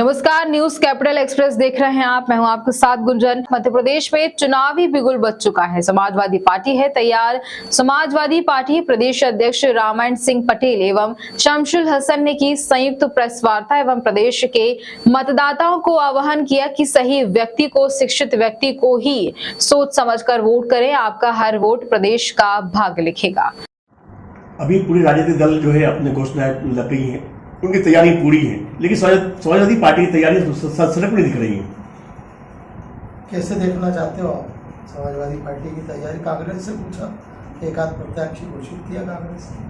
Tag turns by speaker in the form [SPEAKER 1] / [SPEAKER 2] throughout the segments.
[SPEAKER 1] नमस्कार, news capital express देख रहे हैं आप। मैं हूं आपके साथ गुंजन। मध्य प्रदेश में चुनावी बिगुल बज चुका है। समाजवादी पार्टी है तैयार। समाजवादी पार्टी प्रदेश अध्यक्ष रामायण सिंह पटेल एवं शमशुल हसन ने की संयुक्त प्रेस वार्ता एवं प्रदेश के मतदाताओं को आह्वान किया कि सही व्यक्ति को, शिक्षित व्यक्ति को ही सोच समझकर वोट करें। आपका हर वोट प्रदेश का भाग्य लिखेगा।
[SPEAKER 2] अभी पूरे राजनीतिक दल जो है अपने घोषणाएं लग गई हैं, उनकी तैयारी पूरी है, लेकिन समाजवादी पार्टी की तैयारी सड़क नहीं दिख रही है।
[SPEAKER 3] कैसे देखना चाहते हो आप समाजवादी पार्टी की तैयारी? कांग्रेस से पूछा, एक आध प्रत्याशी घोषित किया कांग्रेस ने।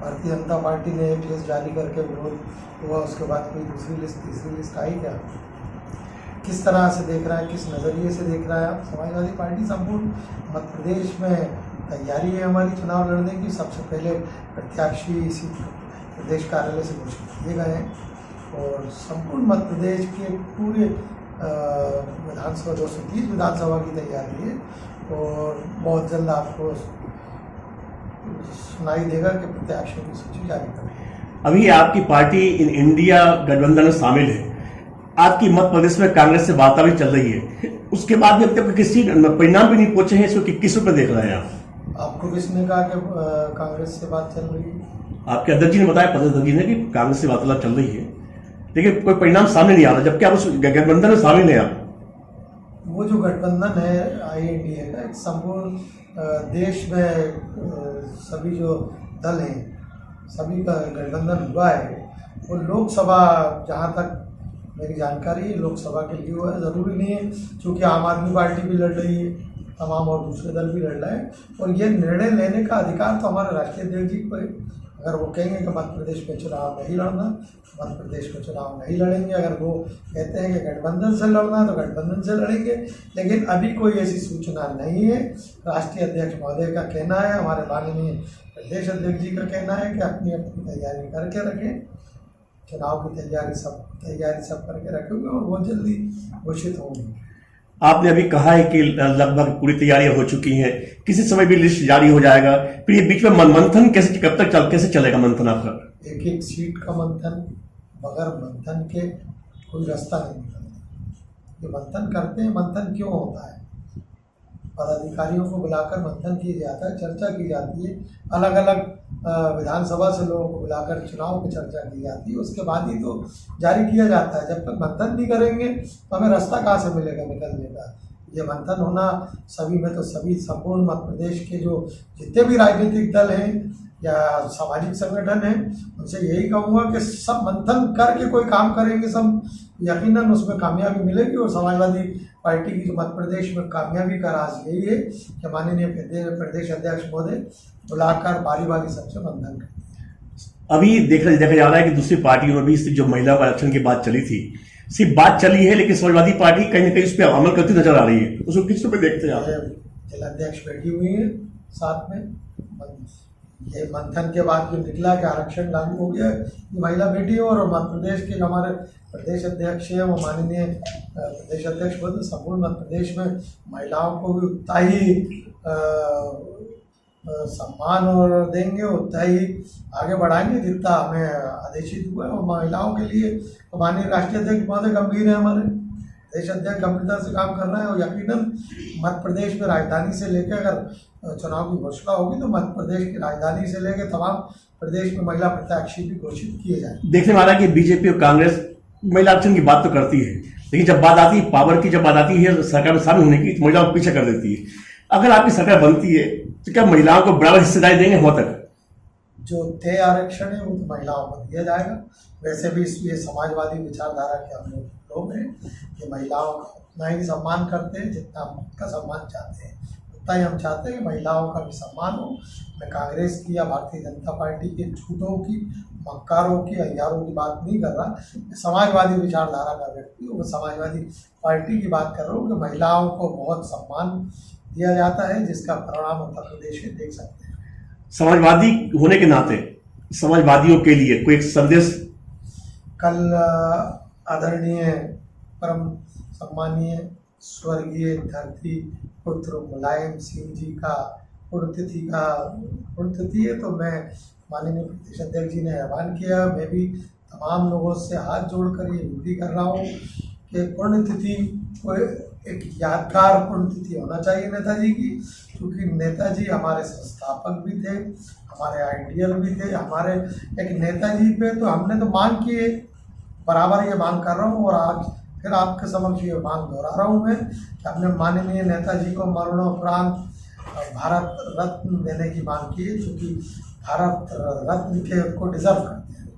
[SPEAKER 3] भारतीय जनता पार्टी ने एक लिस्ट जारी करके विरोध हुआ, उसके बाद कोई दूसरी लिस्ट, तीसरी लिस्ट आई क्या? किस तरह से देख रहा है, किस नज़रिए से देख रहा है आप? समाजवादी पार्टी संपूर्ण मध्य प्रदेश में तैयारी है हमारी चुनाव लड़ने की। सबसे पहले प्रत्याशी इसी प्रदेश कार्यालय से घोषित किए गए हैं और संपूर्ण मध्य प्रदेश के पूरे विधानसभा 230 विधानसभा की तैयारी है और बहुत जल्द आपको सुनाई देगा कि प्रत्याशियों की सूची जारी करेंगे।
[SPEAKER 2] अभी आपकी पार्टी इन इंडिया गठबंधन में शामिल है। आपकी मध्य प्रदेश में कांग्रेस से वार्ता भी चल रही है, उसके बाद भी अब तक किसी परिणाम भी नहीं पहुंचे हैं। इसको किस पर देख रहे हैं आप?
[SPEAKER 3] आपको किसने कहा कि कांग्रेस से बात चल रही है?
[SPEAKER 2] आपके अध्यक्ष जी ने बताया, प्रदेश जी ने, कि कांग्रेस से वार्तालाप चल रही है, लेकिन कोई परिणाम सामने नहीं आ रहा, जबकि आप उस गठबंधन में शामिल हैं। आप
[SPEAKER 3] वो जो गठबंधन है INDA का, एक संपूर्ण देश में सभी जो दल हैं सभी का गठबंधन हुआ है। वो लोकसभा, जहाँ तक मेरी जानकारी है, लोकसभा के लिए हुआ है। ज़रूरी नहीं है, क्योंकि आम आदमी पार्टी भी लड़ रही है, तमाम और दूसरे दल भी लड़ रहे हैं और ये निर्णय लेने का अधिकार तो हमारे राष्ट्रीय अध्यक्ष जी को है। अगर वो कहेंगे कि मध्य प्रदेश में चुनाव नहीं लड़ना, मध्य प्रदेश में चुनाव नहीं लड़ेंगे। अगर वो कहते हैं कि गठबंधन से लड़ना तो गठबंधन से लड़ेंगे, लेकिन अभी कोई ऐसी सूचना नहीं है। राष्ट्रीय अध्यक्ष महोदय का कहना है, हमारे माननीय प्रदेश अध्यक्ष जी का कहना है कि अपनी अपनी तैयारी करके रखें, चुनाव की तैयारी सब करके रखेंगे और बहुत जल्दी घोषित होंगे।
[SPEAKER 2] आपने अभी कहा है कि लगभग पूरी तैयारियां हो चुकी हैं, किसी समय भी लिस्ट जारी हो जाएगा। फिर ये बीच में मंथन कैसे चलेगा मंथन आपका?
[SPEAKER 3] एक एक सीट का मंथन, बगैर मंथन के कोई रास्ता नहीं निकलता। ये मंथन करते हैं, मंथन क्यों होता है? पदाधिकारियों को बुलाकर मंथन किया जाता है, चर्चा की जाती है, अलग अलग विधानसभा से लोगों को बुलाकर चुनाव की चर्चा की जाती है, उसके बाद ही तो जारी किया जाता है। जब तक मंथन नहीं करेंगे तो हमें रास्ता कहाँ से मिलेगा निकलने का? ये मंथन होना सभी में, तो सभी संपूर्ण मध्य प्रदेश के जो जितने भी राजनीतिक दल हैं या सामाजिक संगठन हैं, उनसे यही कहूँगा कि सब मंथन करके कोई काम करेंगे, सब यकीनन उसमें कामयाबी मिलेगी। और समाजवादी पार्टी की जो मध्य प्रदेश में कामयाबी का राज यही है कि माननीय प्रदेश अध्यक्ष महोदय बुलाकर बारी बारी सबसे मंथन करें।
[SPEAKER 2] अभी देखा जा रहा है कि दूसरी पार्टियों में भी जो महिला आरक्षण की बात चली थी, सिर्फ बात चली है, लेकिन समाजवादी पार्टी कहीं ना कहीं उस पर अमल करती नजर आ रही है। उसको किस पे देखते हैं आप?
[SPEAKER 3] जिलाध्यक्ष बैठी हुई है साथ में। ये मंथन के बाद जो निकला कि आरक्षण लागू हो गया, ये महिला बेटी है और मध्य प्रदेश के हमारे प्रदेश अध्यक्ष हैं, वो माननीय प्रदेश अध्यक्ष बोलते संपूर्ण मध्य प्रदेश में महिलाओं को भी उतना ही सम्मान और देंगे, उतना ही आगे बढ़ाएंगे जितना हमें आदेशित हुआ है। और महिलाओं के लिए तो माननीय राष्ट्रीय अध्यक्ष बहुत गंभीर है, हमारे देश अध्यक्ष गंभीरता से काम कर रहे हैं और यकीनन मध्य प्रदेश में राजधानी से लेकर अगर चुनाव की घोषणा होगी तो मध्य प्रदेश की राजधानी से लेकर तमाम प्रदेश में महिला प्रत्याशी भी घोषित किए जाए।
[SPEAKER 2] देखने में आ रहा है कि बीजेपी और कांग्रेस महिला आरक्षण की बात तो करती है, लेकिन जब बात आती है पावर की, जब बात आती है सरकार में शामिल होने की, तो महिलाओं को पीछे कर देती है। अगर आपकी सरकार बनती है तो क्या महिलाओं को बराबर हिस्सेदारी देंगे वहां तक?
[SPEAKER 3] जो तय आरक्षण है वो तो महिलाओं को दिया जाएगा। वैसे भी ये समाजवादी विचारधारा के हम लोग हैं कि महिलाओं का उतना ही सम्मान करते हैं जितना हम खुद का सम्मान चाहते हैं, उतना ही हम चाहते हैं कि महिलाओं का भी सम्मान हो। मैं कांग्रेस की या भारतीय जनता पार्टी के झूठों की, मक्कारों की, अय्यारों की बात नहीं कर रहा। समाजवादी विचारधारा का व्यक्ति हूँ, समाजवादी पार्टी की बात कर रहा हूँ कि महिलाओं को बहुत सम्मान दिया जाता है, जिसका परिणाम उत्तर प्रदेश में देख सकते हैं।
[SPEAKER 2] समाजवादी होने के नाते समाजवादियों के लिए कोई एक संदेश? कल
[SPEAKER 3] आदरणीय परम सम्मानीय स्वर्गीय धरती पुत्र मुलायम सिंह जी का पुण्यतिथि है, तो मैं माननीय प्रदेश अध्यक्ष जी ने आह्वान किया, मैं भी तमाम लोगों से हाथ जोड़कर ये विनती कर रहा हूँ कि पुण्यतिथि को एक यादगार पुण्यतिथि होना चाहिए नेताजी की, क्योंकि नेताजी हमारे संस्थापक भी थे, हमारे आइडियल भी थे। हमारे एक नेताजी पे तो हमने तो मांग की है, बराबर ये मांग कर रहा हूँ, और आज फिर आपके समक्ष ये मांग दोहरा रहा हूँ मैं कि हमने माननीय नेताजी को मरणोपरांत भारत रत्न देने की मांग की है, क्योंकि भारत रत्न के को डिजर्व करते हैं,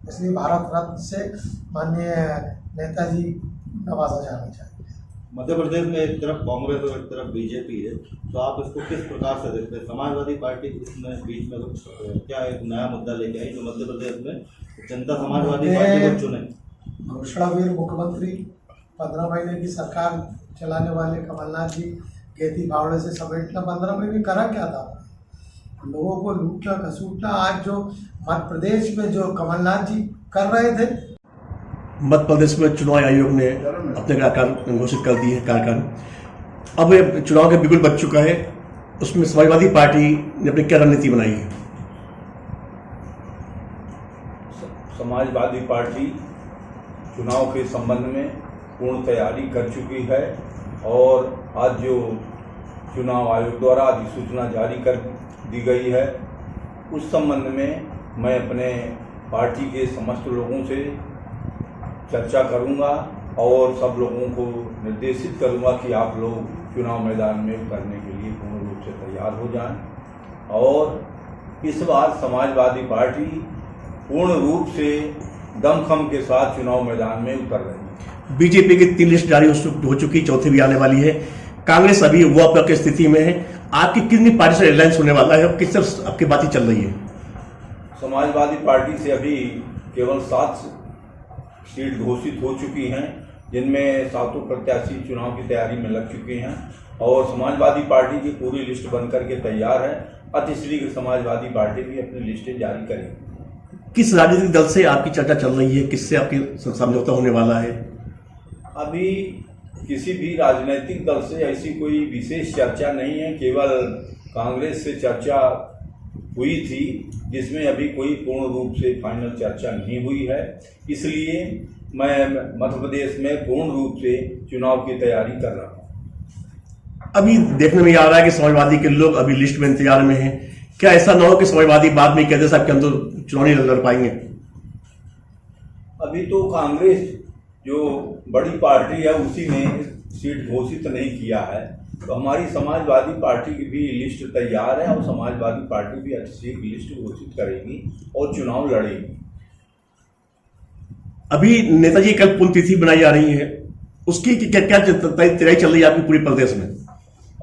[SPEAKER 3] इसलिए भारत रत्न से माननीय नेताजी नवाजा जाना चाहिए।
[SPEAKER 4] मध्य प्रदेश में एक तरफ कांग्रेस और एक तरफ बीजेपी है, तो आप इसको किस प्रकार से देखते हैं? समाजवादी पार्टी इसमें बीच में कुछ क्या एक नया मुद्दा लेके आई जो मध्य प्रदेश में जनता समाजवादी पार्टी को चुने?
[SPEAKER 3] घोषणावीर मुख्यमंत्री 15 महीने की सरकार चलाने वाले कमलनाथ जी खेती बावड़े से समेटना 15 महीने करा क्या था? लोगों को लूटना घसूटना। आज जो मध्य प्रदेश में जो कमलनाथ जी कर रहे थे,
[SPEAKER 2] मध्य प्रदेश में चुनाव आयोग ने अपने कार्यकाल घोषित कर दिए है, कार्यकाल अब ये चुनाव के बिल्कुल बच चुका है, उसमें समाजवादी पार्टी ने अपनी क्या रणनीति बनाई है?
[SPEAKER 5] समाजवादी पार्टी चुनाव के संबंध में पूर्ण तैयारी कर चुकी है और आज जो चुनाव आयोग द्वारा अधिसूचना जारी कर दी गई है उस संबंध में मैं अपने पार्टी के समस्त लोगों से चर्चा करूंगा और सब लोगों को निर्देशित करूंगा कि आप लोग चुनाव मैदान में उतरने के लिए पूर्ण रूप से तैयार हो जाएं। और इस बार समाजवादी पार्टी पूर्ण रूप से दमखम के साथ चुनाव मैदान में उतर रही है।
[SPEAKER 2] बीजेपी की 3 लिस्ट जारी हो चुकी, चौथी भी आने वाली है। कांग्रेस अभी वॉक की स्थिति में है। आपकी कितनी पार्टी से अलायंस होने वाला है और किस तरह आपकी बातें चल रही है?
[SPEAKER 5] समाजवादी पार्टी से अभी केवल 7 सीट घोषित हो चुकी हैं, जिनमें 7 प्रत्याशी चुनाव की तैयारी में लग चुके हैं और समाजवादी पार्टी की पूरी लिस्ट बनकर के तैयार है। अतिशीघ्र समाजवादी पार्टी भी अपनी लिस्टें जारी करेगी।
[SPEAKER 2] किस राजनीतिक दल से आपकी चर्चा चल रही है? किससे आपकी समझौता होने वाला है?
[SPEAKER 5] अभी किसी भी राजनीतिक दल से ऐसी कोई विशेष चर्चा नहीं है, केवल कांग्रेस से चर्चा हुई थी जिसमें अभी कोई पूर्ण रूप से फाइनल चर्चा नहीं हुई है। इसलिए मैं मध्य प्रदेश में पूर्ण रूप से चुनाव की तैयारी कर रहा हूँ।
[SPEAKER 2] अभी देखने में आ रहा है कि समाजवादी के लोग अभी लिस्ट में इंतजार में हैं। क्या ऐसा ना हो कि समाजवादी बाद में कहते साहब कि हम तो चुनाव नहीं लड़ पाएंगे?
[SPEAKER 5] अभी तो कांग्रेस जो बड़ी पार्टी है उसी ने सीट घोषित नहीं किया है, तो हमारी समाजवादी पार्टी की भी लिस्ट तैयार है और समाजवादी पार्टी भी अच्छी लिस्ट घोषित करेगी और चुनाव लड़ेगी।
[SPEAKER 2] अभी नेताजी कल पुण्यतिथि बनाई जा रही है, उसकी क्या क्या तैयारी चल रही है आपकी पूरे प्रदेश में?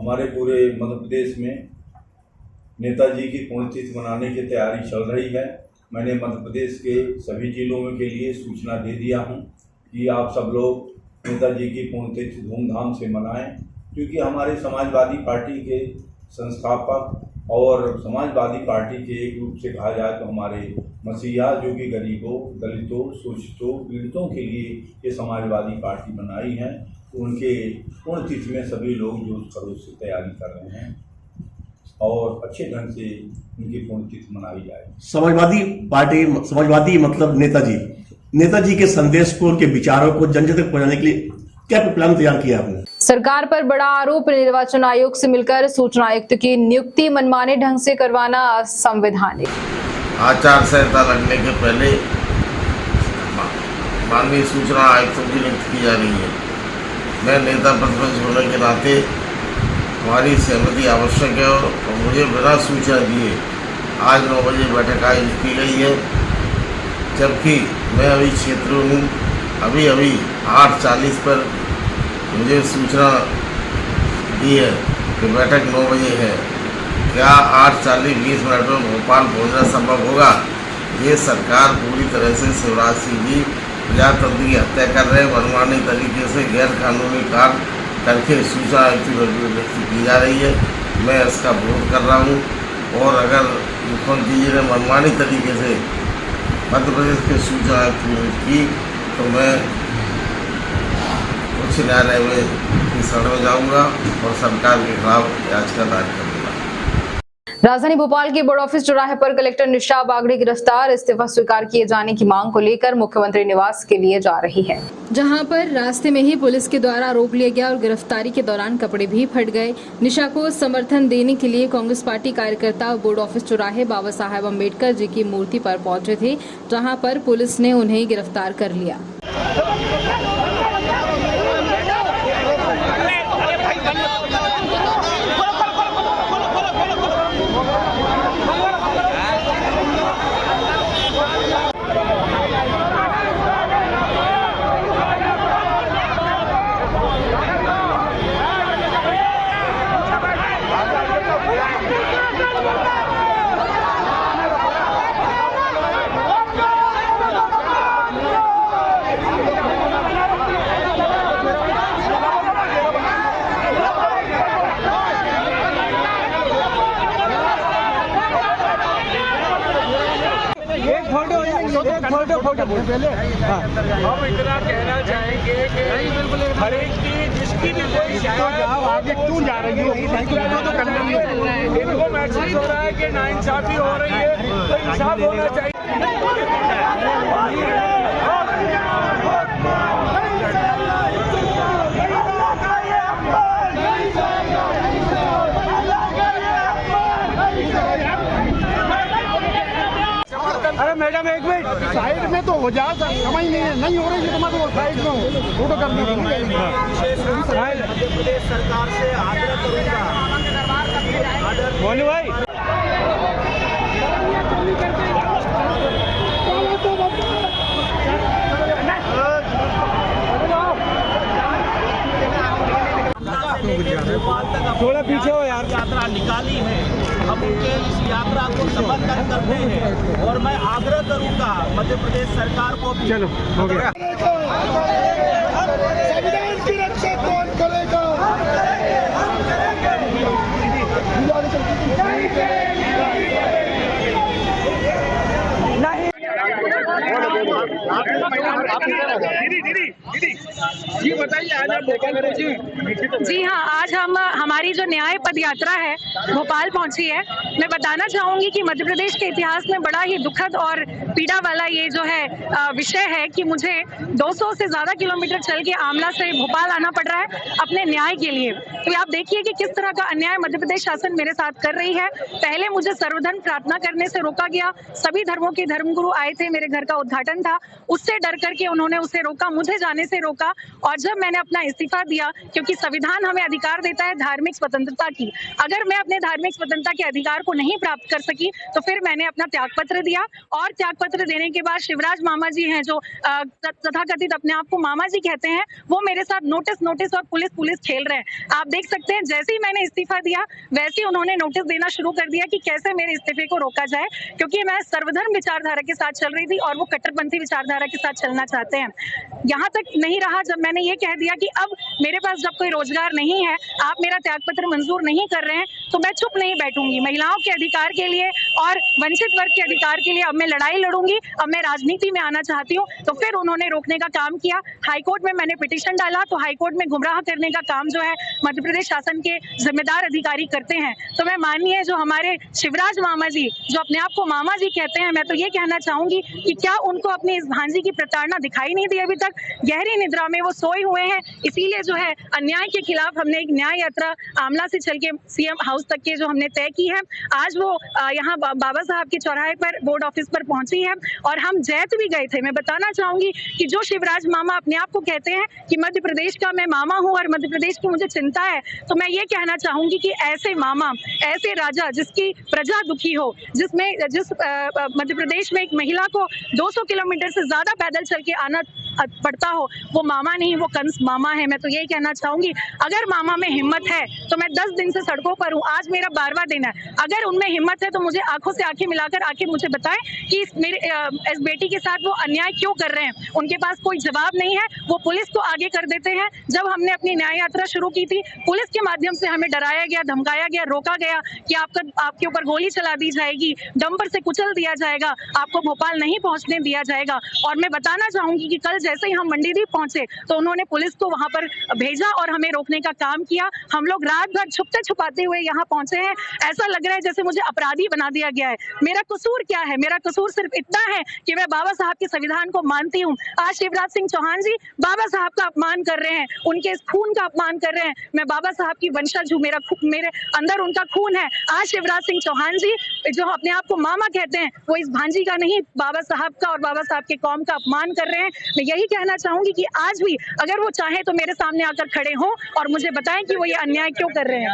[SPEAKER 5] हमारे पूरे मध्य प्रदेश में नेताजी की पुण्यतिथि मनाने की तैयारी चल रही है। मैंने मध्य प्रदेश के सभी जिलों के लिए सूचना दे दिया हूँ कि आप सब लोग नेताजी की पुण्यतिथि धूमधाम से मनाएं, क्योंकि हमारे समाजवादी पार्टी के संस्थापक और समाजवादी पार्टी के एक रूप से कहा जाए तो हमारे मसीहा, जो कि गरीबों, दलितों, शोषितों, पीड़ितों के लिए ये समाजवादी पार्टी बनाई है, तो उनके पुण्यतिथि में सभी लोग जोश खरोश से तैयारी कर रहे हैं और अच्छे ढंग से उनकी पुण्यतिथि मनाई जाए।
[SPEAKER 2] समाजवादी पार्टी, समाजवादी मतलब नेताजी के संदेश को, उनके विचारों को जन जन तक पहुंचाने के लिए क्या प्लान तैयार किया आपने?
[SPEAKER 1] सरकार पर बड़ा आरोप, निर्वाचन आयोग से मिलकर सूचना आयुक्त की नियुक्ति मनमाने ढंग से करवाना असंवैधानिक।
[SPEAKER 6] आचार संहिता लगने के पहले माननीय सूचना आयुक्तों की नियुक्ति की जा रही है। मैं नेता प्रतिपक्ष होने के नाते हमारी सहमति आवश्यक है और मुझे बिना सूचना दिए आज 9 बजे बैठक आयोजित की गई है, जबकि मैं अभी क्षेत्र हूँ। अभी 8:40 पर मुझे सूचना दी है कि बैठक 9 बजे है। क्या 8:40 में भोपाल पहुँचना संभव होगा? ये सरकार पूरी तरह से शिवराज सिंह जी प्रजातंत्र की हत्या कर रहे हैं। मनमानी तरीके से गैर कानूनी कार्य करके सूचना नियुक्ति की जा रही है। मैं इसका विरोध कर रहा हूँ और अगर मुख्यमंत्री जी ने मनमानी तरीके से मध्य प्रदेश के सूचना आयुक्त की तो मैं उच्च न्यायालय में शरण में जाऊँगा और सरकार के खिलाफ याचिका दायर करूँगा।
[SPEAKER 1] राजधानी भोपाल के बोर्ड ऑफिस चौराहे पर कलेक्टर निशा बागड़ी गिरफ्तार, इस्तीफा स्वीकार किए जाने की मांग को लेकर मुख्यमंत्री निवास के लिए जा रही है, जहां पर रास्ते में ही पुलिस के द्वारा रोक लिया गया और गिरफ्तारी के दौरान कपड़े भी फट गए। निशा को समर्थन देने के लिए कांग्रेस पार्टी कार्यकर्ता बोर्ड ऑफिस चौराहे बाबा साहेब अम्बेडकर जी की मूर्ति पर पहुंचे थे, जहां पर पुलिस ने उन्हें गिरफ्तार कर लिया।
[SPEAKER 7] फोटो पहले हम इतना कहना चाहेंगे कि हर एक की जिसकी भी कोई जाओ आगे क्यों जा रही हो, तो करना नहीं है। इनको महसूस हो रहा है कि नाइंसाफी हो रही है, तो इंसाफ होना चाहिए। अरे मैडम एक मिनट साइड में तो हो जाओ, समझ नहीं हो रही है तुम्हारे तो साइड में हो, फोटो कर दो। मध्य प्रदेश सरकार से आग्रह करूंगा, बोलो भाई। थोड़ा पीछे हो यार।
[SPEAKER 8] यात्रा निकाली है, हम उनके इस यात्रा को समर्थन करते हैं और मैं आग्रह करूंगा मध्य प्रदेश सरकार को भी।
[SPEAKER 7] चलो हो गया।
[SPEAKER 3] संविधान की रक्षा कौन करेगा?
[SPEAKER 7] जी बताइए, आज आप भोपाल पहुंची।
[SPEAKER 9] जी हाँ, आज हमारी जो न्याय पद यात्रा है भोपाल पहुंची है। मैं बताना चाहूंगी कि मध्य प्रदेश के इतिहास में बड़ा ही दुखद और पीड़ा वाला ये जो है विषय है कि मुझे 200 से ज्यादा किलोमीटर चल के आमला से भोपाल आना पड़ रहा है अपने न्याय के लिए। तो आप देखिए कि किस तरह का अन्याय मध्य प्रदेश शासन मेरे साथ कर रही है। पहले मुझे सर्वधर्म प्रार्थना करने से रोका गया, सभी धर्मों के धर्मगुरु आए थे, मेरे घर का उद्घाटन था, उससे डर करके उन्होंने उसे रोका, मुझे जाने से रोका। और जब मैंने अपना इस्तीफा दिया, क्योंकि संविधान हमें अधिकार देता है धार्मिक स्वतंत्रता की, अगर मैं अपने धार्मिक स्वतंत्रता के अधिकार को नहीं प्राप्त कर सकी तो फिर मैंने अपना त्यागपत्र दिया। और त्यागपत्र देने के बाद शिवराज मामा जी हैं जो तथाकथित अपने आप को मामा जी कहते हैं, वो मेरे साथ नोटिस और पुलिस खेल रहे हैं। आप देख सकते हैं जैसे ही मैंने इस्तीफा दिया वैसे ही उन्होंने नोटिस देना शुरू कर दिया कि कैसे मेरे इस्तीफे को रोका जाए, क्योंकि मैं सर्वधर्म विचारधारा के साथ चल रही थी और वो कट्टरपंथी विचारधारा के साथ चलना चाहते हैं। यहाँ तक नहीं रहा जब मैंने ये कह दिया कि अब मेरे पास जब कोई रोजगार नहीं है, आप मेरा त्यागपत्र मंजूर नहीं कर रहे हैं, तो मैं चुप नहीं बैठूंगी। महिलाओं के अधिकार के लिए और वंचित वर्ग के अधिकार के लिए अब मैं लड़ाई लड़ूंगी, अब मैं राजनीति में आना चाहती हूँ। तो फिर उन्होंने रोकने का काम किया। हाईकोर्ट में मैंने पिटीशन डाला, तो हाईकोर्ट में गुमराह करने का काम जो है मध्य प्रदेश शासन के जिम्मेदार अधिकारी करते हैं। तो मैं माननीय जो हमारे शिवराज मामा जी जो अपने आप को मामा जी कहते हैं, मैं तो ये कहना चाहूंगी कि क्या उनको अपनी इस भांजी की प्रताड़ना दिखाई नहीं दी अभी तक? गहरी निद्रा में वो सोए हुए हैं। इसीलिए जो है अन्याय के खिलाफ हमने एक न्याय यात्रा आमला से चल के सीएम हाउस तक के जो हमने तय की है, आज वो यहाँ बाबा साहब के चौराहे पर बोर्ड ऑफिस पर पहुंची है और हम जैत भी गए थे। मैं बताना चाहूंगी कि जो शिवराज मामा अपने आप को कहते हैं कि मध्य प्रदेश का मैं मामा हूं और मध्य प्रदेश की मुझे चिंता है, तो मैं ये कहना चाहूंगी कि ऐसे मामा, ऐसे राजा जिसकी प्रजा दुखी हो, जिस मध्य प्रदेश में एक महिला को 200 किलोमीटर से ज्यादा पैदल चल के आना पड़ता हो, वो मामा नहीं, वो कंस मामा है। मैं तो यही कहना चाहूंगी, अगर मामा में हिम्मत है तो मैं 10 दिन से सड़कों पर हूँ, आज मेरा 12वां दिन है। अगर उनमें हिम्मत है तो मुझे आंखों से आंखें मिलाकर आके मुझे बताएं कि इस बेटी के साथ वो अन्याय क्यों कर रहे हैं। उनके पास कोई जवाब नहीं है, वो पुलिस को आगे कर देते हैं। जब हमने अपनी न्याय यात्रा शुरू की थी, पुलिस के माध्यम से हमें डराया गया, धमकाया गया, रोका गया कि आपके ऊपर गोली चला दी जाएगी, डंपर से कुचल दिया जाएगा, आपको भोपाल नहीं पहुंचने दिया जाएगा। और मैं बताना चाहूंगी कि कल जैसे ही हम मंडीदीप पहुंचे तो उन्होंने पुलिस को वहां पर भेजा और हमें रोकने का काम किया। हम लोग रात भर छुपते छुपाते हुए यहाँ पहुंचे हैं। ऐसा लग रहा है जैसे मुझे अपराधी बना दिया गया है। मेरा कसूर क्या है? मेरा कसूर सिर्फ इतना है कि मैं बाबा साहब के संविधान को मानती हूँ। आज शिवराज सिंह चौहान जी बाबा साहब का अपमान कर रहे हैं, उनके इस खून का अपमान कर रहे हैं। मैं बाबा साहब की वंशज हूँ, मेरे अंदर उनका खून है। आज शिवराज सिंह चौहान जी जो अपने आप को मामा कहते हैं, वो इस भांजी का नहीं, बाबा साहब का और बाबा साहब के कौम का अपमान कर रहे हैं। मैं यही कहना चाहूंगी कि आज भी अगर वो चाहे तो मेरे सामने आकर खड़े हों और मुझे बताएं कि वो ये अन्याय क्यों कर रहे हैं।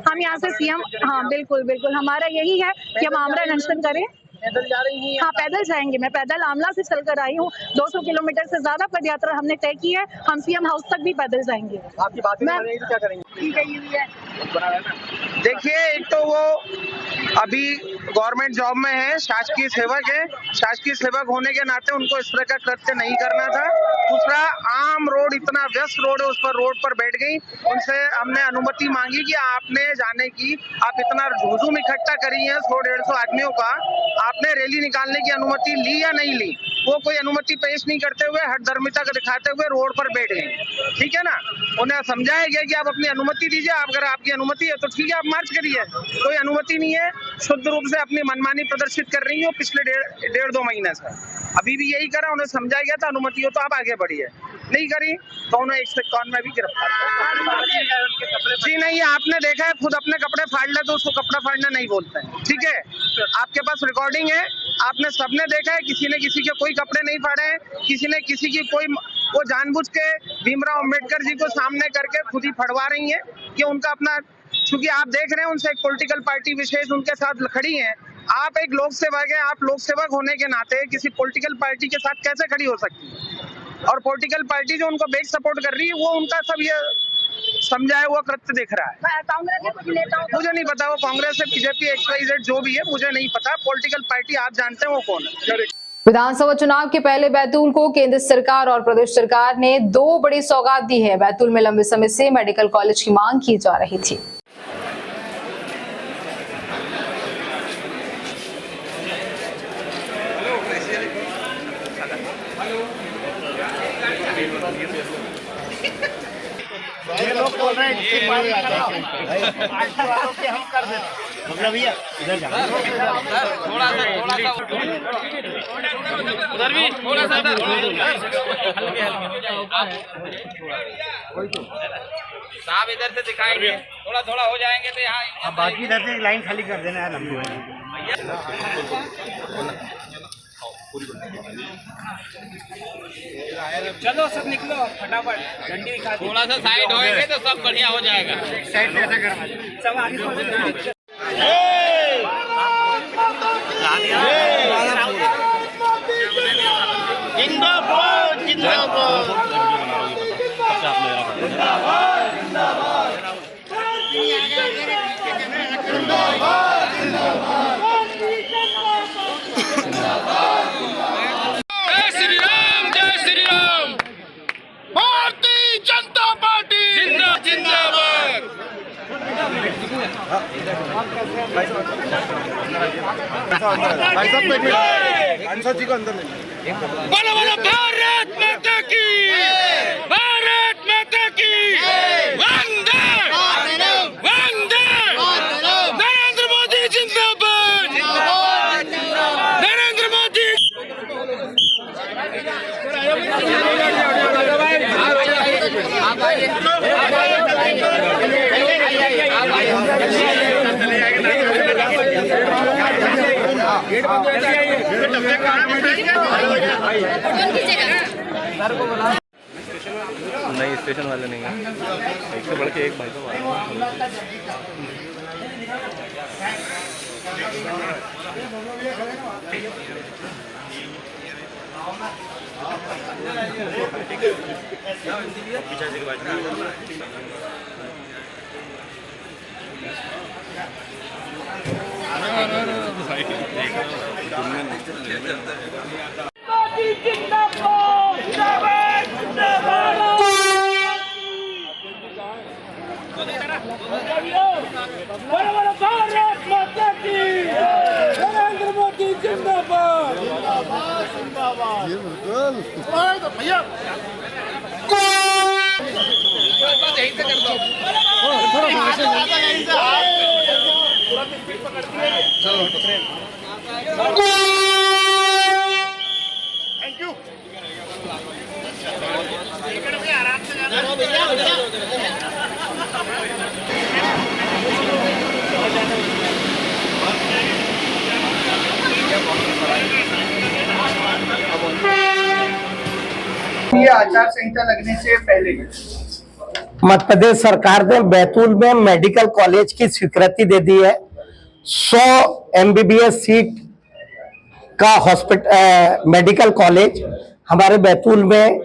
[SPEAKER 9] हम यहाँ से सीएम, हाँ बिल्कुल बिल्कुल, हमारा यही है कि हम आमरण अनशन करें।
[SPEAKER 8] पैदल जा रही हैं?
[SPEAKER 9] हाँ पैदल जाएंगे। मैं पैदल आमला से चलकर आई हूँ। 200 किलोमीटर से ज्यादा पदयात्रा हमने तय की है। हम सीएम हाउस तक भी पैदल जाएंगे।
[SPEAKER 8] आपकी बात नहीं तो क्या करेंगे?
[SPEAKER 9] ठीक है, ये भी है।
[SPEAKER 10] देखिए, एक तो वो अभी गवर्नमेंट जॉब में है, शासकीय सेवक है। शासकीय सेवक होने के नाते उनको इस तरह का कृत्य नहीं करना था। दूसरा, आम रोड, इतना व्यस्त रोड है, उस पर रोड पर बैठ गई। उनसे हमने अनुमति मांगी कि आपने जाने की, आप इतना हुजूम इकट्ठा करी है 100-150 आदमियों का, आपने रैली निकालने की अनुमति ली या नहीं ली? वो कोई अनुमति पेश नहीं करते हुए हठधर्मिता का दिखाते हुए रोड पर बैठ गए। ठीक है ना? उन्हें समझाया गया कि आप अपनी अनुमति दीजिए, अगर आपकी अनुमति है तो ठीक है, आप मार्च करिए। कोई अनुमति नहीं है, शुद्ध रूप से अपनी मनमानी प्रदर्शित कर रही हो पिछले 1.5-2 महीने से। अभी भी यही करा, उन्हें समझाया गया था अनुमति हो तो आप आगे बढ़िए, नहीं करी तो उन्हें 151 में भी गिरफ्तार कर। जी नहीं, आपने देखा है, खुद अपने कपड़े फाड़ ले तो उसको कपड़ा फाड़ना नहीं बोलते हैं। ठीक है, आपके पास रिकॉर्डिंग है, आपने सबने देखा है, किसी ने किसी के कोई कपड़े नहीं फाड़े हैं, किसी ने किसी की कोई, वो जानबूझ के भीमराव अंबेडकर जी को सामने करके खुद ही फड़वा रही है कि उनका अपना, क्योंकि आप देख रहे हैं उनसे एक पॉलिटिकल पार्टी विशेष उनके साथ खड़ी है। आप एक लोक सेवक है, आप लोक सेवक होने के नाते किसी पॉलिटिकल पार्टी के साथ कैसे खड़ी हो सकती है? और पॉलिटिकल पार्टी जो उनको बैक सपोर्ट कर रही है, वो उनका सब ये समझाया हुआ कृत्य दिख रहा है।
[SPEAKER 9] कांग्रेस के कुछ नेताओं,
[SPEAKER 10] मुझे नहीं पता वो कांग्रेस है, बीजेपी, XYZ जो भी है, मुझे नहीं पता। पॉलिटिकल पार्टी आप जानते हैं वो कौन है।
[SPEAKER 1] विधानसभा चुनाव के पहले बैतूल को केंद्र सरकार और प्रदेश सरकार ने 2 बड़ी सौगात दी है। बैतूल में लंबे समय से मेडिकल कॉलेज की मांग की जा रही थी।
[SPEAKER 8] ये लोग बोल रहे हैं इसके पास हम कर दें, मतलब भैया इधर जा, थोड़ा सा उधर भी थोड़ा सा साहब इधर से दिखाएंगे, थोड़ा हो जाएंगे तो यहाँ बाकी इधर से लाइन खाली कर देना है। लंबी चलो सब निकलो फटाफट, डंडी दिखा, थोड़ा सा साइड होएंगे तो सब बढ़िया हो जाएगा। साइड से ऐसा करना, सब आगे जिंदाबाद जिंदाबाद
[SPEAKER 7] जी को अंदर
[SPEAKER 8] बोलो बोलो भारत माता की, भारत माता की, वंदे वंदे, नरेंद्र मोदी जिंदाबाद, नरेंद्र मोदी।
[SPEAKER 11] नहीं, स्टेशन वाले नहीं है, एक से बढ़ के एक भाई साहब।
[SPEAKER 8] भारत माता की, नरेंद्र मोदी जिंदाबाद, जिंदाबाद।
[SPEAKER 10] ये आचार संहिता लगने से पहले
[SPEAKER 12] मध्य प्रदेश सरकार ने बैतूल में मेडिकल कॉलेज की स्वीकृति दे दी है। 100 एमबीबीएस सीट का हॉस्पिटल मेडिकल कॉलेज हमारे बैतूल में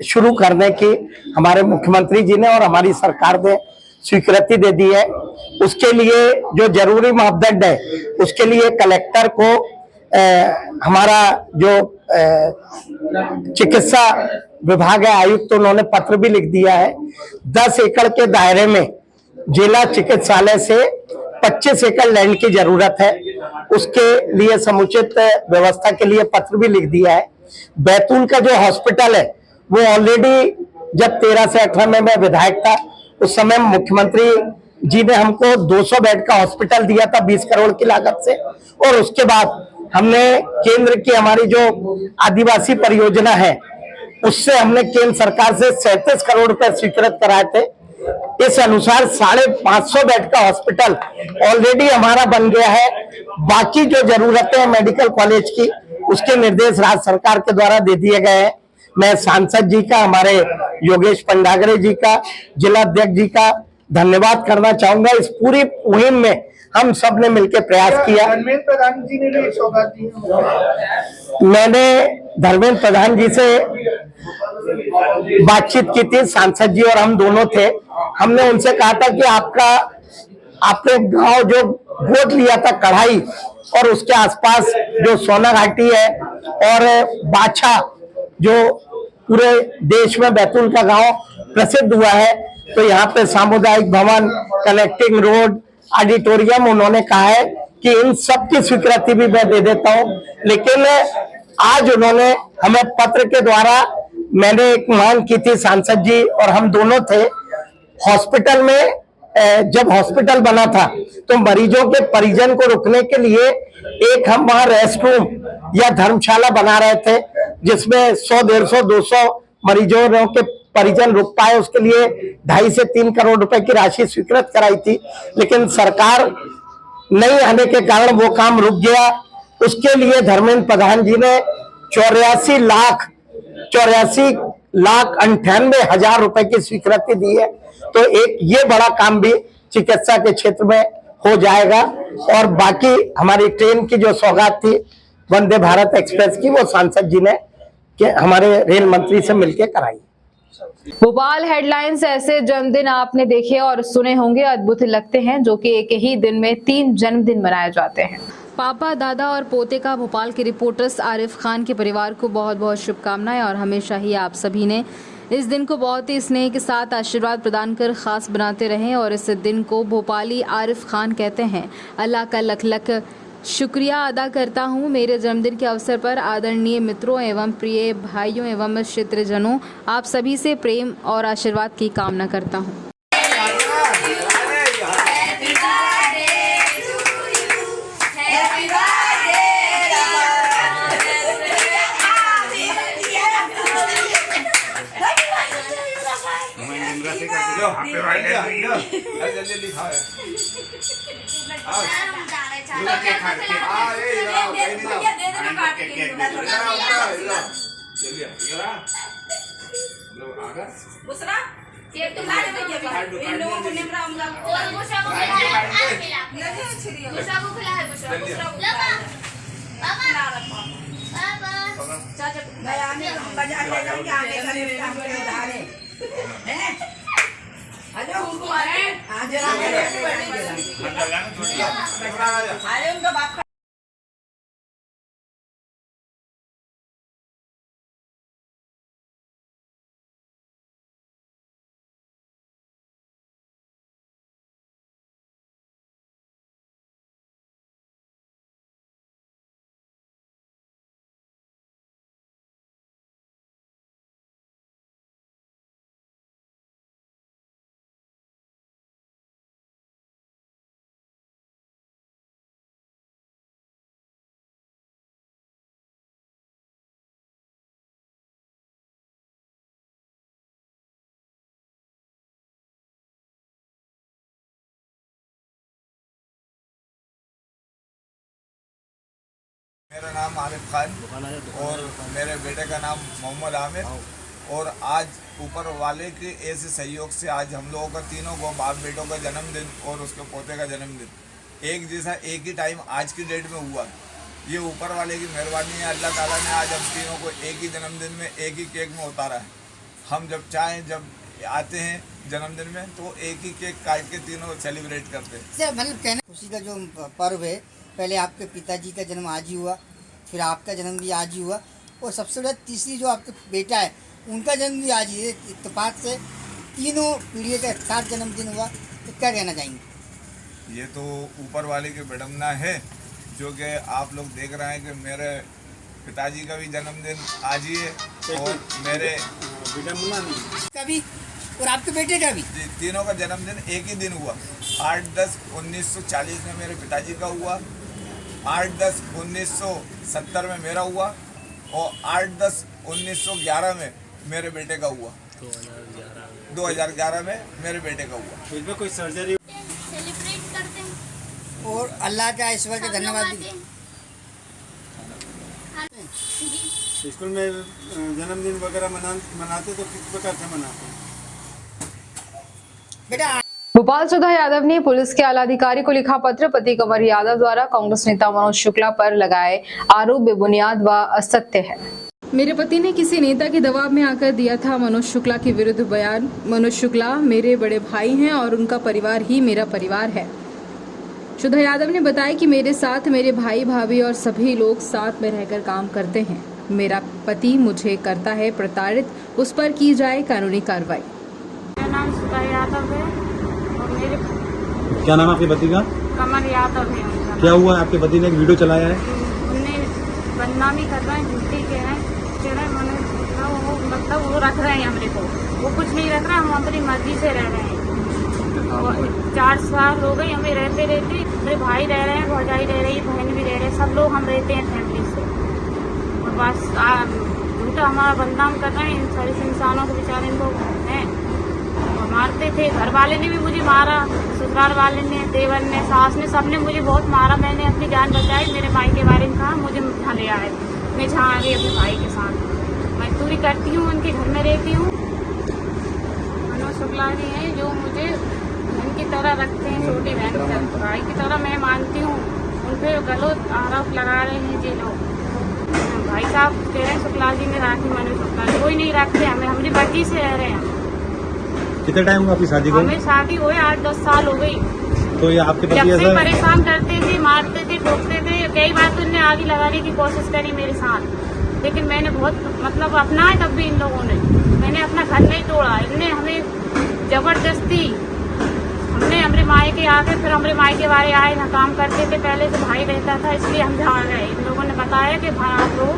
[SPEAKER 12] शुरू करने की हमारे मुख्यमंत्री जी ने और हमारी सरकार ने स्वीकृति दे दी है। उसके लिए जो जरूरी मापदंड है उसके लिए कलेक्टर को हमारा जो चिकित्सा विभाग है आयुक्त तो उन्होंने पत्र भी लिख दिया है। 10 एकड़ के दायरे में जिला चिकित्सालय से 25 एकड़ लैंड की जरूरत है, उसके लिए समुचित व्यवस्था के लिए पत्र भी लिख दिया है। बैतूल का जो हॉस्पिटल है वो ऑलरेडी जब 13 से 18 में मैं विधायक था उस समय मुख्यमंत्री जी ने हमको 200 बेड का हॉस्पिटल दिया था 20 करोड़ की लागत से, और उसके बाद हमने केंद्र की हमारी जो आदिवासी परियोजना है उससे हमने केंद्र सरकार से 37 करोड़ रुपए स्वीकृत कराए थे। इस अनुसार 550 बेड का हॉस्पिटल ऑलरेडी हमारा बन गया है। बाकी जो जरूरतें हैं मेडिकल कॉलेज की उसके निर्देश राज्य सरकार के द्वारा दे दिए गए हैं। मैं सांसद जी का, हमारे योगेश पंडागरे जी का, जिला अध्यक्ष जी का धन्यवाद करना चाहूंगा। इस पूरी मुहिम में हम सब ने मिलकर प्रयास किया।
[SPEAKER 10] धर्मेंद्र प्रधान जी ने भी एक सौगात दी।
[SPEAKER 12] मैंने धर्मेंद्र प्रधान जी से बातचीत की थी, सांसद जी और हम दोनों थे। हमने उनसे कहा था कि आपने गांव जो गोद लिया था कढ़ाई और उसके आसपास जो सोना घाटी है और बाछा जो पूरे देश में बैतूल का गांव प्रसिद्ध हुआ है, तो यहाँ पे सामुदायिक भवन, कनेक्टिंग रोड, ऑडिटोरियम उन्होंने कहा है कि इन सब की स्वीकृति भी मैं दे देता हूँ। लेकिन आज उन्होंने हमें पत्र के द्वारा, मैंने एक मांग की थी, सांसद जी और हम दोनों थे, हॉस्पिटल में जब हॉस्पिटल बना था तो मरीजों के परिजन को रुकने के लिए एक हम वहां रेस्ट रूम या धर्मशाला बना रहे थे जिसमें 100, 150, 200 मरीजों के परिजन रुक पाए। उसके लिए 2.5 से 3 करोड़ रुपए की राशि स्वीकृत कराई थी, लेकिन सरकार नहीं आने के कारण वो काम रुक गया। उसके लिए धर्मेंद्र प्रधान जी ने 84 लाख 98,000 रुपए की स्वीकृति दी है। तो एक ये बड़ा काम भी चिकित्सा के क्षेत्र में हो जाएगा। और बाकी हमारी ट्रेन की जो सौगात थी वंदे भारत एक्सप्रेस की, वो सांसद जी ने हमारे रेल मंत्री से मिलकर कराई।
[SPEAKER 1] भोपाल हेडलाइंस ऐसे जन्मदिन आपने देखे और सुने होंगे, अद्भुत लगते हैं, जो कि एक ही दिन में 3 जन्मदिन मनाए जाते हैं। पापा, दादा और पोते का भोपाल के रिपोर्टर्स आरिफ खान के परिवार को बहुत बहुत शुभकामनाएं और हमेशा ही आप सभी ने इस दिन को बहुत ही स्नेह के साथ आशीर्वाद प्रदान कर खास बनाते रहें। और इस दिन को भोपाली आरिफ खान कहते हैं। अल्लाह का लख लख शुक्रिया अदा करता हूँ। मेरे जन्मदिन के अवसर पर आदरणीय मित्रों एवं प्रिय भाइयों एवं क्षेत्रजनों, आप सभी से प्रेम और आशीर्वाद की कामना करता हूँ।
[SPEAKER 13] अरे उनका बाप
[SPEAKER 5] मेरा नाम आरिफ खान और मेरे बेटे का नाम मोहम्मद आमिर और आज ऊपर वाले के ऐसे सहयोग से आज हम लोगों का तीनों को बाप बेटों का जन्मदिन और उसके पोते का जन्मदिन एक जैसा एक ही टाइम आज की डेट में हुआ। ये ऊपर वाले की मेहरबानी है, अल्लाह ताला ने आज हम तीनों को एक ही जन्मदिन में एक ही केक में उतारा है। हम जब चाहें जब आते हैं जन्मदिन में तो एक ही केक काट के तीनों सेलिब्रेट करते हैं।
[SPEAKER 12] मतलब कहना खुशी का जो पर्व है, पहले आपके पिताजी का जन्म आज ही हुआ, फिर आपका जन्म भी आज ही हुआ और सबसे बड़ा तीसरी जो आपका बेटा है उनका जन्म भी आज ही है। इत्तेफाक से तीनों पीढ़ी का एक साथ जन्मदिन हुआ, तो क्या कहना चाहेंगे?
[SPEAKER 5] ये तो ऊपर वाले की विडम्बना है जो कि आप लोग देख रहे हैं कि मेरे पिताजी का भी जन्मदिन आज ही है और मेरे
[SPEAKER 12] कभी और आपके बेटे का भी
[SPEAKER 5] तीनों का जन्मदिन एक ही दिन हुआ। 8-10-1940 में मेरे पिताजी का हुआ, 8-10-1970 में मेरा हुआ और 8-10-1911 में मेरे बेटे का हुआ। 2011 में मेरे बेटे का हुआ।
[SPEAKER 8] इसमें कोई सर्जरी
[SPEAKER 13] सेलिब्रेट करते हैं
[SPEAKER 12] और अल्लाह का ईश्वर का धन्यवाद भी।
[SPEAKER 8] स्कूल में जन्मदिन वगैरह मनाते तो किस प्रकार से मनाते हैं
[SPEAKER 12] बेटा?
[SPEAKER 1] भोपाल सुधा यादव ने पुलिस के आला अधिकारी को लिखा पत्र। पति कंवर यादव द्वारा कांग्रेस नेता मनोज शुक्ला पर लगाए आरोप बेबुनियाद व असत्य है। मेरे पति ने किसी नेता के दबाव में आकर दिया था मनोज शुक्ला के विरुद्ध बयान। मनोज शुक्ला मेरे बड़े भाई हैं और उनका परिवार ही मेरा परिवार है। सुधा यादव ने बताया कि मेरे साथ मेरे भाई भाभी और सभी लोग साथ में रहकर काम करते हैं। मेरा पति मुझे करता है प्रताड़ित, उस पर की जाए कानूनी कार्रवाई।
[SPEAKER 13] मेरा नाम सुधा यादव है और मेरे
[SPEAKER 8] क्या नाम आपके पति का?
[SPEAKER 13] कमर यादव है उनका।
[SPEAKER 8] क्या हुआ? आपके पति ने एक वीडियो चलाया है,
[SPEAKER 13] उन्हें बदनामी कर रहे हैं, झूठी कह रहे हैं, वो मतलब वो रख रहे हैं हमरे को, वो कुछ नहीं रख रहा, हम अपनी मर्जी से रह रहे हैं। 4 साल हो गए हमें रहते मेरे भाई रह रहे हैं, भौजाई रह रही है, बहन भी रह रहे हैं, सब लोग हम रहते हैं फैमिली से। और बस झूठा हमारा बदनाम कर रहे हैं इन सारे इंसानों को, बेचारे इनको हैं और मारते थे। घर वाले ने भी मुझे मारा, ससुराल वाले ने, देवर ने, सास ने, सबने मुझे बहुत मारा। मैंने अपनी जान बचाई। मेरे भाई के बारे में कहा, मुझे उठा ले आए। मैं जहाँ आ गई अपने भाई के साथ मजदूरी करती हूँ, उनके घर में रहती हूँ। मनोज शुक्ला जी हैं जो मुझे बहन की तरह रखते हैं, छोटी बहन भाई की तरह मैं मानती हूँ। उन पर गलत आरोप लगा रहे हैं जी लोग। भाई साहब कह रहे हैं शुक्ला जी ने राखी मनोज शुक्ला, कोई नहीं रखते हमें, हमारी मर्जी से रह रहे हैं।
[SPEAKER 8] कितना टाइम हुआ आपकी शादी को?
[SPEAKER 13] हमें शादी हुए 8-10 साल हो गई।
[SPEAKER 8] तो ये आपके पति
[SPEAKER 13] जब से
[SPEAKER 8] ऐसा
[SPEAKER 13] परेशान करते थे, मारते थे, ठोकते थे। कई बार तो उन्हें आगे लगाने की कोशिश करी मेरे साथ, लेकिन मैंने बहुत मतलब अपनाया तब भी इन लोगों ने। मैंने अपना घर नहीं तोड़ा, इनने हमें जबरदस्ती, हमने हमारे मायके आके फिर हमारे मायके वाले आए ना, काम करते थे, पहले से भाई रहता था इसलिए हम जहाँ गए। इन लोगों ने बताया कि आप लोग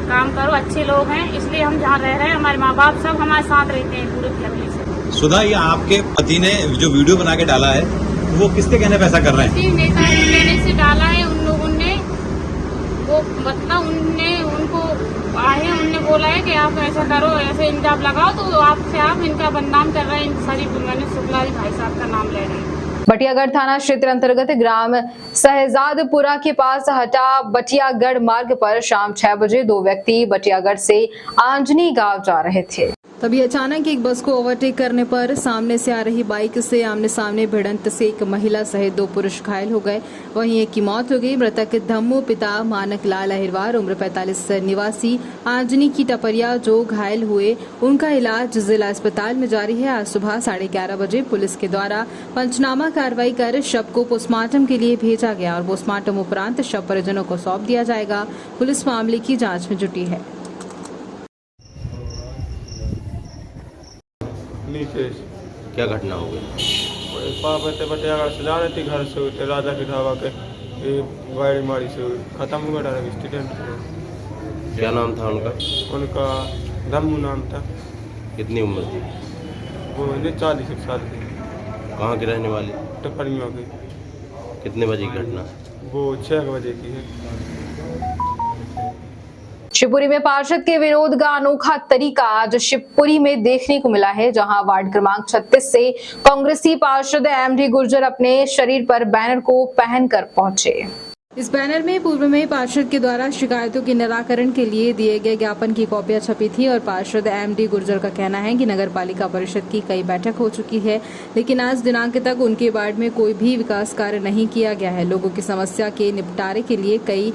[SPEAKER 13] काम करो, अच्छे लोग हैं, इसलिए हम जहाँ रह रहे हैं। हमारे माँ बाप सब हमारे साथ रहते हैं पूरी फैमिली से।
[SPEAKER 8] सुधा, ये आपके पति ने जो वीडियो बना के डाला है वो किसके कहने पे ऐसा कर रहे हैं?
[SPEAKER 13] नेता के कहने से डाला है उन लोगों ने, वो मतलब उनने उनको आए, उनने बोला है कि आप ऐसा करो, ऐसे इंजाम लगाओ, तो आपसे आप इनका बदनाम कर रहे हैं। इन सारी मनोज शुक्ला जी भाई साहब का नाम ले रहे हैं।
[SPEAKER 1] बटियागढ़ थाना क्षेत्र अंतर्गत ग्राम सहजादपुरा के पास हटा बटियागढ़ मार्ग पर शाम 6 बजे 2 व्यक्ति बटियागढ़ से आंजनी गांव जा रहे थे। तभी अचानक एक बस को ओवरटेक करने पर सामने से आ रही बाइक से आमने सामने भिड़ंत से एक महिला सहित 2 पुरुष घायल हो गए। वहीं एक की मौत हो गई। मृतक धम्मू पिता मानक लाल अहिरवार उम्र 45 निवासी आंजनी की टपरिया जो घायल हुए, उनका इलाज जिला अस्पताल में जारी है। आज सुबह 11:30 बजे पुलिस के द्वारा पंचनामा कार्रवाई कर शव को पोस्टमार्टम के लिए भेजा गया और पोस्टमार्टम उपरांत शव परिजनों को सौंप दिया जाएगा। पुलिस मामले की जाँच में जुटी है।
[SPEAKER 11] क्या घटना हो गई?
[SPEAKER 7] पापा थे बटियागढ़ से जा रहे थे, घर से उठे राजा के ढाबा के गाड़ी मारी से खत्म हुआ, डायरेक्ट एक्सीडेंट।
[SPEAKER 11] क्या नाम था उनका?
[SPEAKER 7] उनका धम्मू नाम था।
[SPEAKER 11] कितनी उम्र थी?
[SPEAKER 7] वो 40 साल की।
[SPEAKER 11] कहाँ के रहने वाले?
[SPEAKER 7] टपरियों की।
[SPEAKER 11] कितने बजे की घटना?
[SPEAKER 7] वो 6 बजे की है।
[SPEAKER 1] शिवपुरी में पार्षद के विरोध का अनोखा तरीका आज शिवपुरी में देखने को मिला है, जहां वार्ड क्रमांक 36 से कांग्रेसी पार्षद एमडी गुर्जर अपने शरीर पर बैनर को पहनकर पहुंचे। इस बैनर में पूर्व में पार्षद के द्वारा शिकायतों के निराकरण के लिए दिए गए ज्ञापन की कॉपियां छपी थी और पार्षद एमडी गुर्जर का कहना है कि नगर पालिका परिषद की कई बैठक हो चुकी है, लेकिन आज दिनांक तक उनके वार्ड में कोई भी विकास कार्य नहीं किया गया है। लोगों की समस्या के निपटारे के लिए कई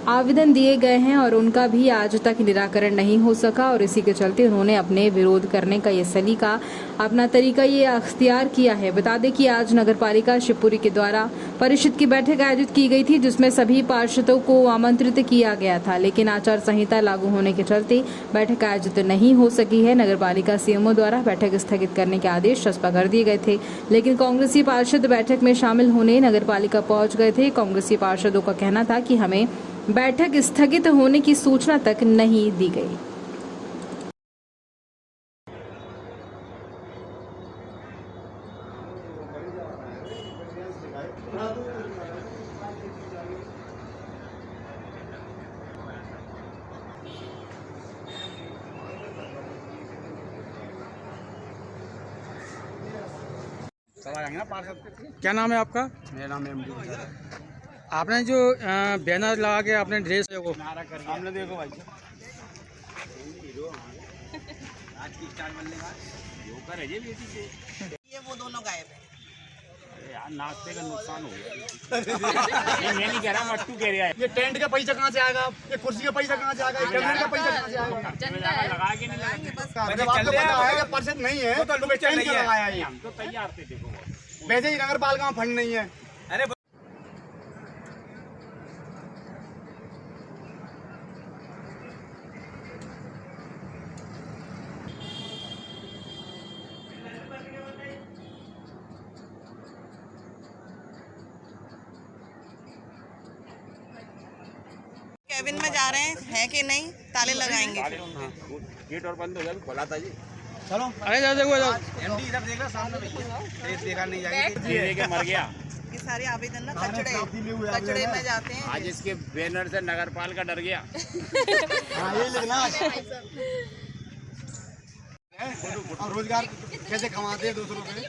[SPEAKER 1] आवेदन दिए गए हैं और उनका भी आज तक निराकरण नहीं हो सका और इसी के चलते उन्होंने अपने विरोध करने का ये सलीका, अपना तरीका ये अख्तियार किया है। बता दें कि आज नगरपालिका शिवपुरी के द्वारा परिषद की बैठक आयोजित की गई थी, जिसमें सभी पार्षदों को आमंत्रित किया गया था, लेकिन आचार संहिता लागू होने के चलते बैठक आयोजित नहीं हो सकी है। नगरपालिका सीएमओ द्वारा बैठक स्थगित करने के आदेश चस्पा कर दिए गए थे, लेकिन कांग्रेसी पार्षद बैठक में शामिल होने नगरपालिका पहुंच गए थे। कांग्रेसी पार्षदों का कहना था कि हमें बैठक स्थगित होने की सूचना तक नहीं दी गई।
[SPEAKER 7] क्या नाम है आपका?
[SPEAKER 12] मेरा नाम एमडी।
[SPEAKER 7] आपने जो बैनर लगा के आपने ड्रेस देखो
[SPEAKER 8] सामने देखो भाई, आज की स्टार बनने का जोकर है ये बेटी से, ये वो दोनों गायब है। यार नाश्ते का नुकसान हो गया। ये मैं नहीं कह रहा, मट्टू कह रहा है।
[SPEAKER 12] ये टेंट का पैसा कहाँ से आएगा? ये कुर्सी का पैसा कहाँ से आएगा? ये कैमरे का पैसा कहाँ से आएगा?
[SPEAKER 8] लगा के नहीं लगाएंगे बस।
[SPEAKER 12] जब आपको पता है कि परिषद नहीं है तो टेंट क्यों लगाया है?
[SPEAKER 8] हम तो तैयार थे, देखो
[SPEAKER 12] वैसे ही नगर पालिका में फंड नहीं है।
[SPEAKER 8] अरे
[SPEAKER 14] केबिन में जा रहे हैं कि नहीं, ताले लगाएंगे।
[SPEAKER 8] गेट और बंद हो गया, खोला था जी।
[SPEAKER 7] चलो अरे जाओ देखो जाओ।
[SPEAKER 8] एमडी इधर देख रहा सामने, भैया देखा नहीं जाएगा, मर गया।
[SPEAKER 14] ये सारे आवेदन ना कचड़े में जाते हैं।
[SPEAKER 8] आज इसके बैनर से नगरपाल का डर गया।
[SPEAKER 12] ये लिखना और रोजगार कैसे कमाते हैं दूसरों पे।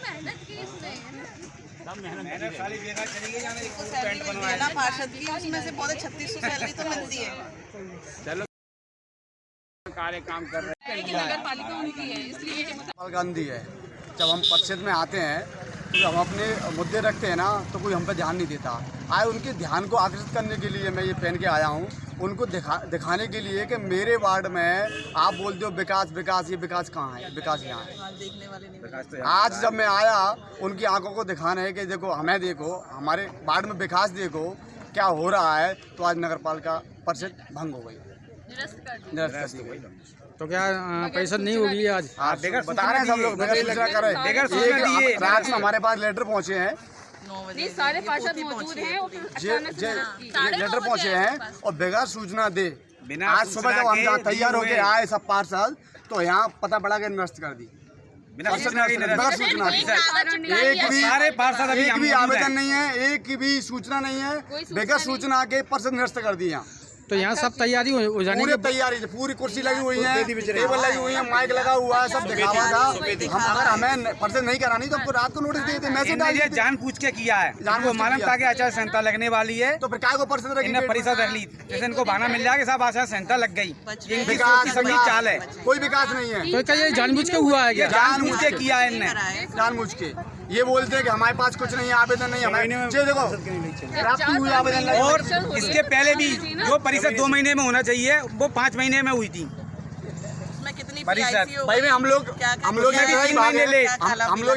[SPEAKER 8] मेहनत सारी बेकार चली गई, जाने
[SPEAKER 14] तो सैलरी मिलती है ना पार्षद की, उसमें से पौधे 3600 सैलरी तो मिलती है।
[SPEAKER 8] चलो कार्य काम कर रहे
[SPEAKER 12] हैं। गांधी है, जब हम परिषद में आते हैं तो हम अपने मुद्दे रखते हैं ना तो कोई हम पे ध्यान नहीं देता। आज उनके ध्यान को आकर्षित करने के लिए मैं ये पहन के आया हूँ, उनको दिखाने के लिए कि मेरे वार्ड में आप बोलते हो विकास विकास, ये विकास कहाँ है? विकास यहाँ है,
[SPEAKER 14] देखने वाले नहीं।
[SPEAKER 12] आज जब मैं आया उनकी आंखों को दिखाना है कि देखो हमें, देखो हमारे वार्ड में विकास देखो क्या हो रहा है, तो आज नगर पालिका परिषद भंग हो गई, निरस्त हो गई।
[SPEAKER 7] तो क्या परिषद नहीं होगी आज?
[SPEAKER 12] बता रहे हैं सब लोग, सूचना कर रहे हैं। रात में हमारे पास लेटर पहुँचे हैं,
[SPEAKER 13] सारे पार्षद मौजूद हैं,
[SPEAKER 12] लेटर पहुँचे हैं और बगैर सूचना दे आज सुबह जब हम तैयार होके आए सब पार्षद, तो यहाँ पता पड़ा के निरस्त कर दी बिना सूचना। एक भी आवेदन नहीं है, एक भी सूचना नहीं है, बगैर सूचना के परिषद निरस्त कर दी। यहाँ
[SPEAKER 7] तो यहाँ सब तैयारी हो जाने
[SPEAKER 12] पूरी तैयारी, पूरी कुर्सी लगी हुई है, टेबल लगी हुई है, माइक लगा हुआ है, सब दिखावा था। हम अगर हमें परिषद नहीं करानी तो हमको रात को नोटिस देते, मैसेज डाल देते।
[SPEAKER 7] जानबूझ के किया है, इनको मालूम था कि आचार संहिता लगने वाली है,
[SPEAKER 12] तो फिर क्या को परिषद रखी?
[SPEAKER 7] परिषद रख ली, जैसे इनको बहाना मिल जाएगा सब आचार संहिता लग गई।
[SPEAKER 12] सभी चाल है, कोई विकास नहीं है।
[SPEAKER 7] तो क्या ये जानबूझ के हुआ है?
[SPEAKER 12] जानबूझ के किया है इनने, जानबूझ के। ये बोलते हैं कि हमारे पास कुछ नहीं है, आवेदन नहीं है। देखो प्राप्त हुई आवेदन,
[SPEAKER 7] और इसके पहले भी जो परिषद 2 महीने में होना चाहिए वो 5 महीने में हुई थी
[SPEAKER 14] परिषद।
[SPEAKER 12] भाई हम लोग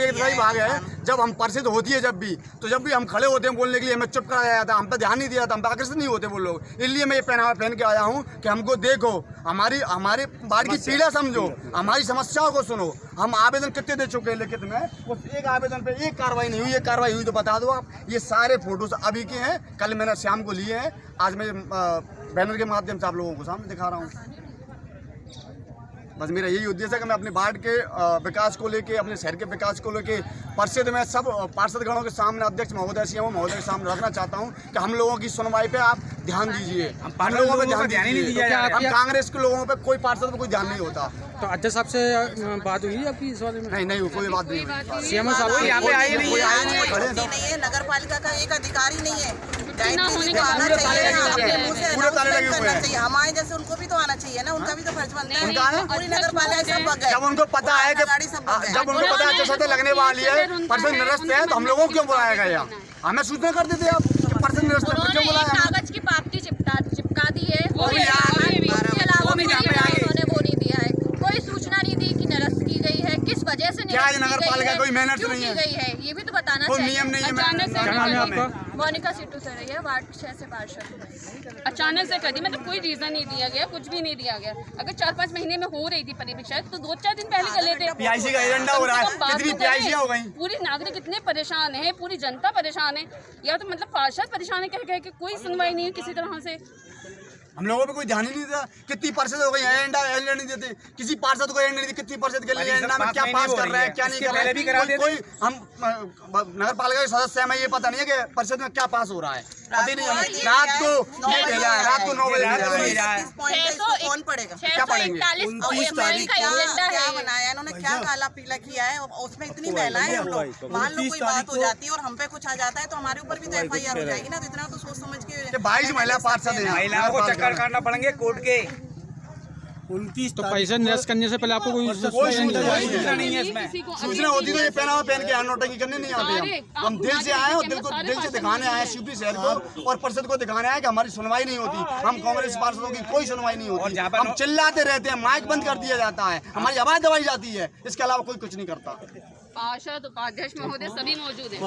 [SPEAKER 12] एक भाग है। जब हम परिषद होती है जब भी हम खड़े होते हैं बोलने के लिए, हमें चुप कराया जाता है, हम पे ध्यान नहीं दिया था, हम पे आकर्षित नहीं होते वो लोग। इसलिए मैं ये पहनावा पहन के आया हूँ कि हमको देखो, हमारे वार्ड की पीड़ा समझो, हमारी समस्याओं को सुनो। हम आवेदन कितने दे चुके हैं, लिखित में उस एक आवेदन पे एक कार्रवाई नहीं हुई। एक कार्रवाई हुई तो बता दो आप। ये सारे फोटोज अभी के हैं, कल मैंने शाम को लिए हैं, आज मैं बैनर के माध्यम से आप लोगों को सामने दिखा रहा हूँ। बस मेरा यही उद्देश्य है कि मैं अपने वार्ड के विकास को लेके, अपने शहर के विकास को लेके परिषद में सब पार्षदगणों के सामने, अध्यक्ष महोदय, सीएमओ महोदय के सामने रखना चाहता हूं कि हम लोगों की सुनवाई पे आप ध्यान दीजिए। हम लोगों पे ध्यान नहीं दिया। हम कांग्रेस के लोगों पे कोई पार्षद पे कोई ध्यान नहीं होता।
[SPEAKER 7] तो अध्यक्ष साहब से बात हुई आपकी इस बारे में?
[SPEAKER 12] नहीं कोई बात नहीं हुई।
[SPEAKER 7] सीएमओ साहब यहाँ पे आए नहीं है,
[SPEAKER 14] नगर पालिका का एक अधिकारी नहीं है। गायत्री को आना चाहिए, अपने मुंह से अनाउंसमेंट करना चाहिए। हमारे जैसे उनको भी तो आना चाहिए ना, उनका भी तो फर्ज बनता है। पूरी नगर पालिका सब बग गए,
[SPEAKER 7] जब उनको पता है कि जब उनको पता है जैसे लगने वाली है पर्सन निरस्त है, तो हम लोगों को क्यों बुलाया गया? हमें सूचना कर देते आप पर्सन निरस्त है, क्यों बुलाया?
[SPEAKER 13] कागज की पावती चिपका दी है,
[SPEAKER 7] वो भी
[SPEAKER 13] उसके अलावा उन्होंने वो नहीं दिया है, कोई सूचना नहीं दी कि निरस्त की गई है, किस वजह से
[SPEAKER 7] क्या ये नगर पालिका कोई मेहनत
[SPEAKER 13] क्यों
[SPEAKER 7] नहीं
[SPEAKER 13] की
[SPEAKER 7] है?
[SPEAKER 13] गई है, ये भी तो बताना
[SPEAKER 7] कोई
[SPEAKER 13] चाहिए।
[SPEAKER 7] नियम नहीं है।
[SPEAKER 13] अचानक
[SPEAKER 7] क्या नाम है आपका?
[SPEAKER 13] मोनिका सिट्टू से रही है, वार्ड 6 से पार्षद।
[SPEAKER 9] अचानक से कर दी, मतलब कोई रीजन नहीं दिया गया, कुछ भी नहीं दिया गया। अगर 4-5 महीने में हो रही थी परिपंचायत तो 2-4 दिन पहले कर लेते।
[SPEAKER 7] पीआईसी का एजेंडा हो रहा है, कितनी पीआईसी हो गई?
[SPEAKER 9] पूरी नागरिक इतने परेशान है, पूरी जनता परेशान है, या तो मतलब पार्षद परेशान है कह के कोई सुनवाई नहीं है किसी तरह से।
[SPEAKER 7] हम लोगों पे कोई ध्यान ही नहीं देता। कितनी परसेंट हो गई एजेंडा नहीं देते, किसी पार्षद को एजेंडा नहीं देते, कितनी परसेंट के लिए एजेंडा में क्या पास कर रहे हैं क्या नहीं कर रहे हैं। कोई हम नगर पालिका के सदस्य हैं, हमें ये पता नहीं है कि परिषद में क्या पास हो रहा है, पता ही नहीं हमें। रात को ये भेजा है, रात को 9 बजे भेजा है।
[SPEAKER 14] कौन पड़ेगा?
[SPEAKER 7] क्या पढ़ेंगे?
[SPEAKER 14] 29 तारीख क्या बनाया इन्होंने, क्या काला पीला किया है, उसमें इतनी महिलाएं हम लोग, मान लो कोई बात हो जाती है और हम पे कुछ आ जाता है तो हमारे ऊपर भी तो FIR हो जाएगी ना। तो इतना तो सोच समझ के
[SPEAKER 7] 22 महिला पार्षद हैं, महिलाओं को चक्कर काटना पड़ेंगे कोर्ट के।
[SPEAKER 15] 29 तो पैसे निरस्त करने से पहले आपको कोई
[SPEAKER 7] सूचना नहीं है इसमें। सूचना होती तो ये पहन के नोटंकी करने नहीं आते। हम दिल से आए और दिल से दिखाने आए शिवपुरी शहर को और परिषद को दिखाने आए कि हमारी सुनवाई नहीं होती। हम कांग्रेस पार्षदों की कोई सुनवाई नहीं होती, हम चिल्लाते रहते हैं, माइक बंद कर दिया जाता है, हमारी आवाज दबाई जाती है, इसके अलावा कोई कुछ नहीं करता।
[SPEAKER 9] पार्षद उपाध्यक्ष महोदय सभी मौजूद हैं।